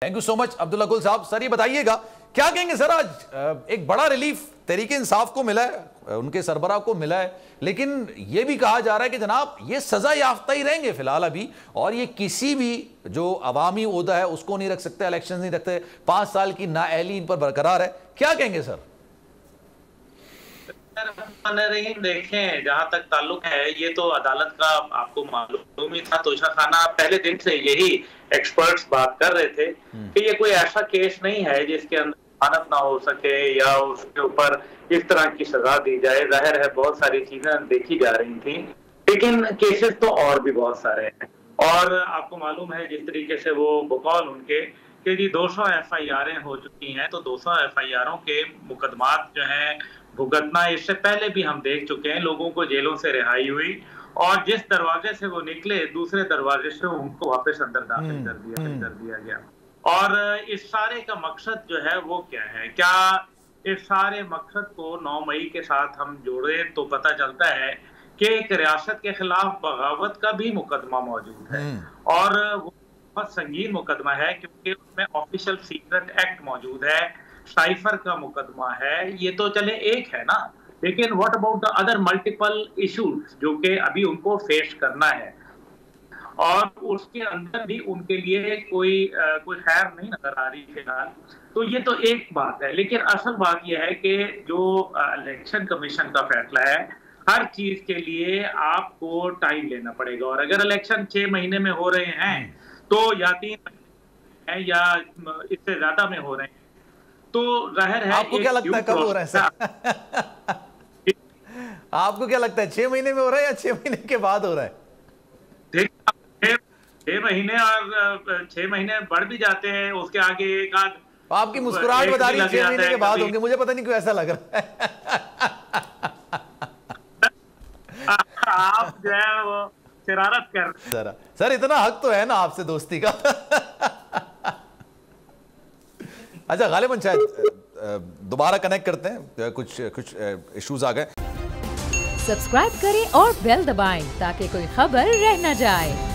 Thank you so much Abdullah गुल साहब। Sir ये बताइएगा क्या कहेंगे सर, आज एक बड़ा रिलीफ तहरीक इंसाफ को मिला है, उनके सरबराह को मिला है, लेकिन यह भी कहा जा रहा है कि जनाब ये सजा याफ्ता ही रहेंगे फिलहाल अभी, और ये किसी भी जो अवामी ओहदा है उसको नहीं रख सकते, इलेक्शन नहीं रखते, 5 साल की नाअहली इन पर बरकरार है। क्या कहेंगे सर? देखें, जहां तक ताल्लुक है, ये तो अदालत का आपको मालूम ही था। तोशा खाना पहले दिन से यही एक्सपर्ट्स बात कर रहे थे कि ये कोई ऐसा केस नहीं है जिसके अंदर जमानत ना हो सके या उसके ऊपर इस तरह की सजा दी जाए। जाहिर है बहुत सारी चीजें देखी जा रही थी, लेकिन केसेस तो और भी बहुत सारे हैं। और आपको मालूम है जिस तरीके से वो बकौल उनके कि जी 200 FIR हो चुकी हैं, तो 200 FIRों के मुकदमात जो हैं भुगतना इससे पहले भी हम देख चुके हैं। लोगों को जेलों से रिहाई हुई और जिस दरवाजे से वो निकले दूसरे दरवाजे से उनको वापस अंदर दाखिल कर दिया गया। और इस सारे का मकसद जो है वो क्या है? क्या इस सारे मकसद को 9 मई के साथ हम जोड़े तो पता चलता है कि एक रियासत के खिलाफ बगावत का भी मुकदमा मौजूद है, और वो बहुत संगीन मुकदमा है क्योंकि उसमें ऑफिशियल सीक्रेट एक्ट मौजूद है, साइफर का मुकदमा है। ये तो चले एक है ना, लेकिन what about the other multiple issues जो कि अभी उनको फेस करना है, और उसके अंदर भी उनके लिए कोई खैर नहीं नजर आ रही फिलहाल। तो ये तो एक बात है, लेकिन असल बात यह है कि जो इलेक्शन कमीशन का फैसला है, हर चीज के लिए आपको टाइम लेना पड़ेगा। और अगर इलेक्शन 6 महीने में हो रहे हैं तो या 3 महीने हैं या इससे ज्यादा में हो रहे हैं, तो जाहिर है आपको क्या लगता है कब हो रहा है सर? आपको क्या लगता है 6 महीने में हो रहा है या 6 महीने के बाद हो रहा है? 6 महीने और 6 महीने बढ़ भी जाते हैं, उसके आगे एक आध। आपकी मुस्कुराहट बता रही है 6 महीने के बाद होंगे, मुझे पता नहीं क्यों ऐसा लग रहा है। आप जो है वो शरारत कर रहे सर, इतना हक तो है ना आपसे दोस्ती का। अच्छा, गालिबन शायद दोबारा कनेक्ट करते हैं, कुछ इश्यूज आ गए। सब्सक्राइब करें और बेल दबाएं ताकि कोई खबर रह न जाए।